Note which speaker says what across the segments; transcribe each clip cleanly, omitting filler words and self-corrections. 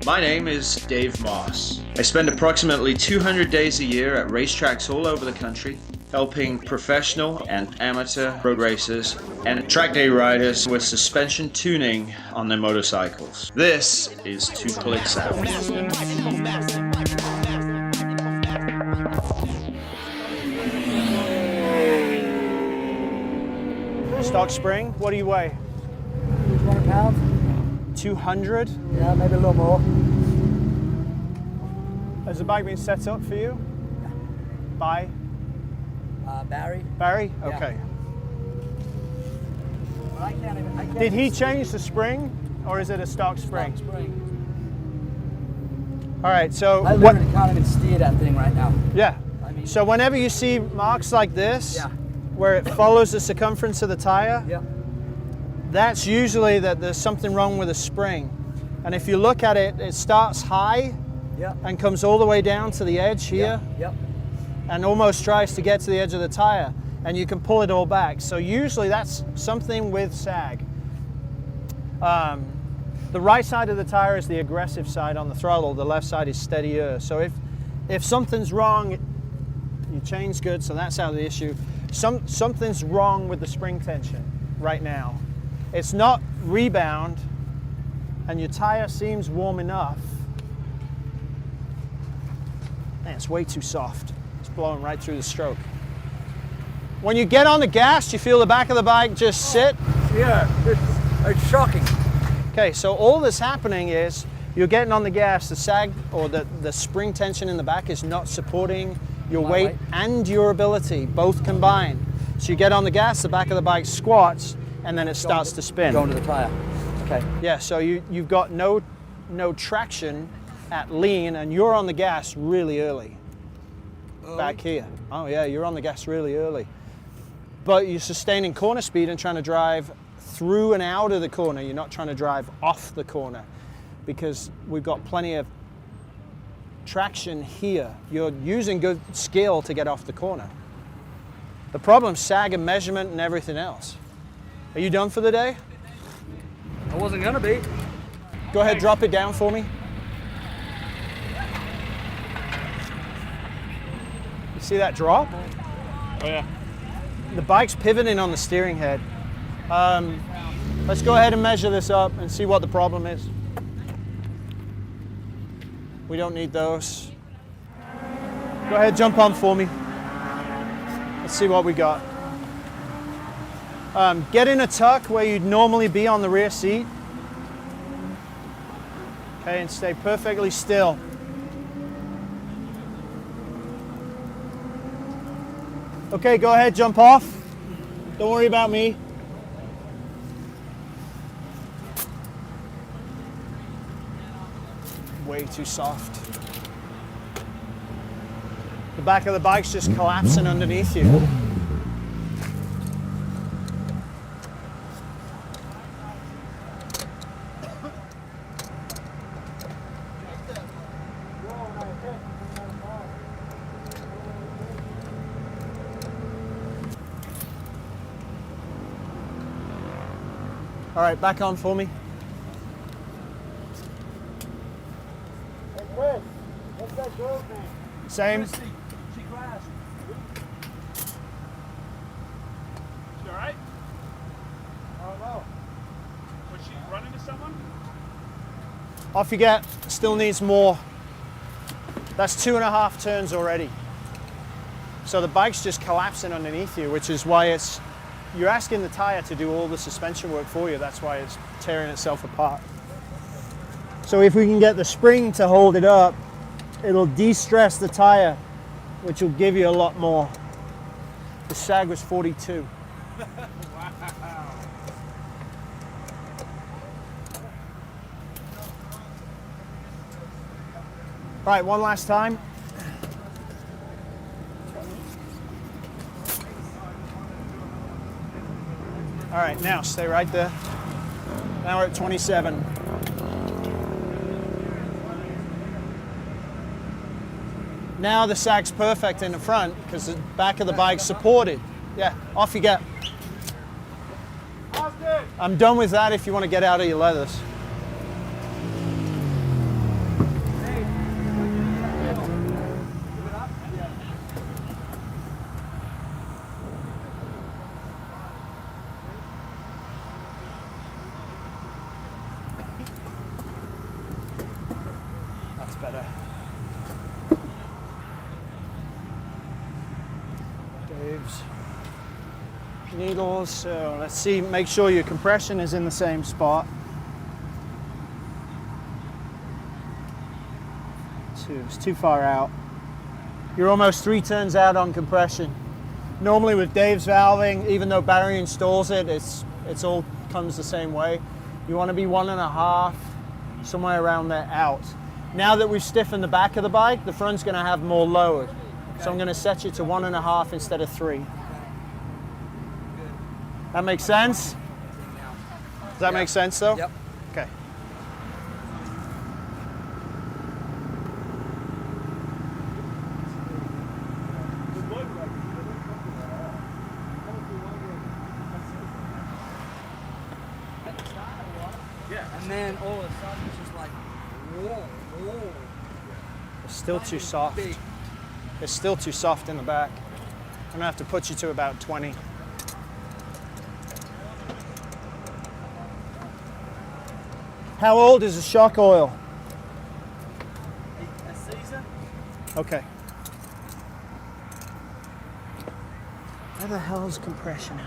Speaker 1: My name is Dave Moss. I spend approximately 200 days a year at racetracks all over the country, helping professional and amateur road racers and track day riders with suspension tuning on their motorcycles. This is 2 Clicks Out.
Speaker 2: Stock spring, what do you weigh?
Speaker 3: 200 pounds?
Speaker 2: 200?
Speaker 3: Yeah, maybe a little more.
Speaker 2: Has the bike been set up for you?
Speaker 3: Yeah.
Speaker 2: By?
Speaker 3: Barry.
Speaker 2: Barry?
Speaker 3: Yeah.
Speaker 2: Okay.
Speaker 3: But I can't
Speaker 2: Did he change the spring, or is it a stock spring?
Speaker 3: Stock spring.
Speaker 2: All right, so
Speaker 3: I literally can't even steer that thing right now.
Speaker 2: Yeah.
Speaker 3: I mean,
Speaker 2: So whenever you see marks like this,
Speaker 3: yeah.
Speaker 2: where it follows the circumference of the tire,
Speaker 3: Yeah.
Speaker 2: that's usually that there's something wrong with the spring. And if you look at it, it starts high
Speaker 3: Yeah.
Speaker 2: and comes all the way down to the edge here,
Speaker 3: Yep.
Speaker 2: and almost tries to get to the edge of the tire, and you can pull it all back. So usually that's something with sag. The right side of the tire is the aggressive side on the throttle, the left side is steadier. So if something's wrong, you change good, so that's out of the issue. Something's wrong with the spring tension right now. It's not rebound, and your tire seems warm enough. Man, it's way too soft. It's blowing right through the stroke. When you get on the gas, you feel the back of the bike just sit.
Speaker 3: Yeah, it's shocking.
Speaker 2: Okay, so all that's happening is you're getting on the gas, the sag or the spring tension in the back is not supporting your
Speaker 3: My
Speaker 2: weight
Speaker 3: weight.
Speaker 2: and your ability, both combined. So you get on the gas, the back of the bike squats, and then it starts to spin.
Speaker 3: Going to the tire. Okay.
Speaker 2: Yeah, so you've got no traction at lean, and you're on the gas really early. Back here. Oh yeah, you're on the gas really early. But you're sustaining corner speed and trying to drive through and out of the corner. You're not trying to drive off the corner, because we've got plenty of traction here. You're using good skill to get off the corner. The problem's sag and measurement and everything else. Are you done for the day?
Speaker 3: I wasn't gonna be.
Speaker 2: Go ahead, drop it down for me. You see that drop?
Speaker 1: Oh yeah.
Speaker 2: The bike's pivoting on the steering head. Let's go ahead and measure this up and see what the problem is. We don't need those. Go ahead, jump on for me. Let's see what we got. Get in a tuck where you'd normally be on the rear seat. Okay, and stay perfectly still. Okay, go ahead, jump off. Don't worry about me. Way too soft. The back of the bike's just collapsing underneath you. All right, back on for me.
Speaker 3: Hey Chris, what's that girl's name?
Speaker 2: Same.
Speaker 3: She crashed.
Speaker 4: You all right?
Speaker 3: I don't know.
Speaker 4: Was she running to someone?
Speaker 2: Off you get. Still needs more. That's 2.5 turns already. So the bike's just collapsing underneath you, which is why you're asking the tire to do all the suspension work for you. That's why it's tearing itself apart. So if we can get the spring to hold it up, it'll de-stress the tire, which will give you a lot more. The sag was 42.
Speaker 4: Wow.
Speaker 2: All right, one last time. All right, now stay right there. Now we're at 27. Now the sag's perfect in the front because the back of the bike's supported. Yeah, off you get. I'm done with that if you want to get out of your leathers. better. Dave's needles. So let's see, make sure your compression is in the same spot. It's too far out. You're almost 3 turns out on compression. Normally with Dave's valving, even though Barry installs it, it's all comes the same way. You want to be 1.5, somewhere around there out. Now that we've stiffened the back of the bike, the front's going to have more load. So I'm going to set you to 1.5 instead of 3. That makes sense? Does that make sense though?
Speaker 5: Yep.
Speaker 2: Okay.
Speaker 5: And then all of a sudden it's just like, whoa, whoa.
Speaker 2: It's still too soft.
Speaker 5: Big.
Speaker 2: It's still too soft in the back. I'm gonna have to put you to about 20. How old is the shock oil?
Speaker 5: A season?
Speaker 2: Okay. Where the hell is compression?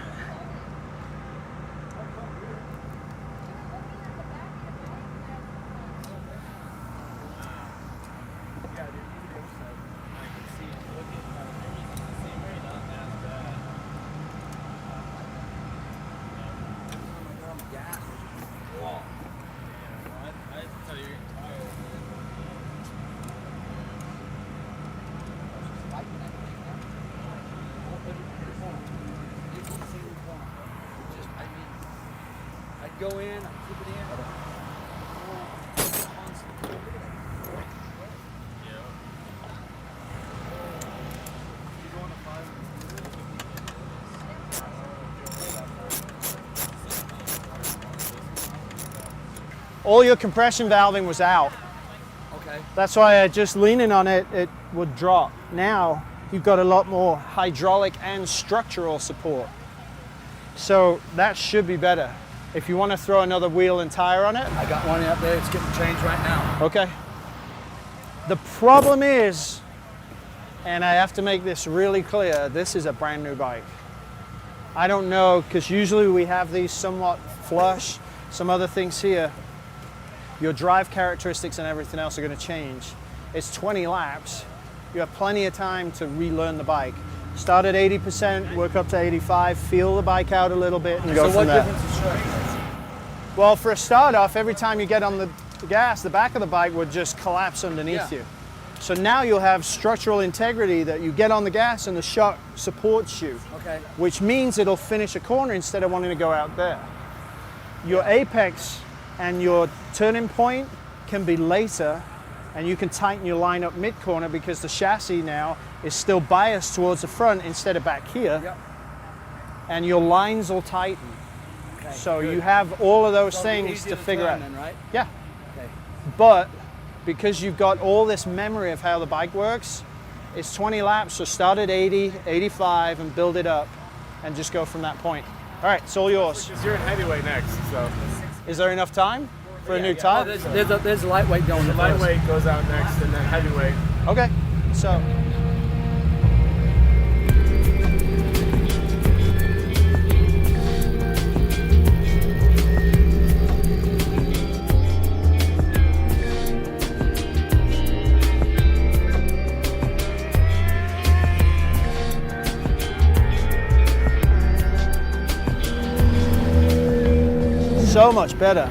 Speaker 5: I'd go in, I'd flip it in.
Speaker 2: All your compression valving was out.
Speaker 5: Okay.
Speaker 2: That's why just leaning on it, it would drop. Now you've got a lot more hydraulic and structural support. So that should be better. If you want to throw another wheel and tire on it.
Speaker 5: I got one out there, it's getting changed right now.
Speaker 2: Okay. The problem is, and I have to make this really clear, this is a brand new bike. I don't know, because usually we have these somewhat flush, some other things here. Your drive characteristics and everything else are going to change. It's 20 laps. You have plenty of time to relearn the bike. Start at 80%, work up to 85, feel the bike out a little bit, and go from there.
Speaker 5: So what difference is strength?
Speaker 2: Well, for a start off, every time you get on the gas, the back of the bike would just collapse underneath you. So now you'll have structural integrity that you get on the gas and the shock supports you.
Speaker 5: Okay.
Speaker 2: Which means it'll finish a corner instead of wanting to go out there. Your apex and your turning point can be later, and you can tighten your line up mid-corner because the chassis now is still biased towards the front instead of back here.
Speaker 5: Yep.
Speaker 2: And your lines will tighten.
Speaker 5: Okay,
Speaker 2: So
Speaker 5: good.
Speaker 2: you have all of those
Speaker 5: So it'll be
Speaker 2: things
Speaker 5: easier
Speaker 2: to figure
Speaker 5: turn
Speaker 2: out.
Speaker 5: then, right?
Speaker 2: Yeah.
Speaker 5: Okay.
Speaker 2: But because you've got all this memory of how the bike works, it's 20 laps, so start at 80, 85, and build it up, and just go from that point. All right, it's all yours.
Speaker 6: Because you're in heavyweight next, so
Speaker 2: Is there enough time for a new
Speaker 5: Oh,
Speaker 2: tire?
Speaker 5: there's a lightweight going
Speaker 6: the
Speaker 5: first.
Speaker 6: lightweight goes out next, and then heavyweight.
Speaker 2: Okay, so. So much better.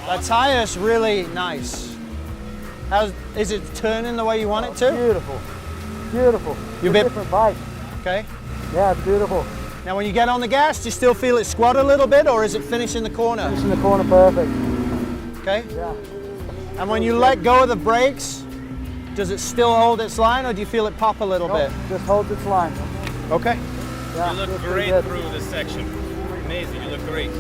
Speaker 2: That tire's really nice. Is it turning the way you want it to?
Speaker 3: Beautiful. Beautiful.
Speaker 2: You're
Speaker 3: It's a
Speaker 2: bit-
Speaker 3: different bike.
Speaker 2: Okay.
Speaker 3: Yeah, it's beautiful.
Speaker 2: Now when you get on the gas, do you still feel it squat a little bit, or is it finishing the corner?
Speaker 3: It's in the corner perfect.
Speaker 2: Okay.
Speaker 3: Yeah.
Speaker 2: And when you let go of the brakes, does it still hold its line, or do you feel it pop a little
Speaker 3: Nope, just holds its line.
Speaker 2: bit? Okay.
Speaker 3: Yeah,
Speaker 6: You look
Speaker 3: feels pretty
Speaker 6: great
Speaker 3: good.
Speaker 6: through this section. Amazing, you look great.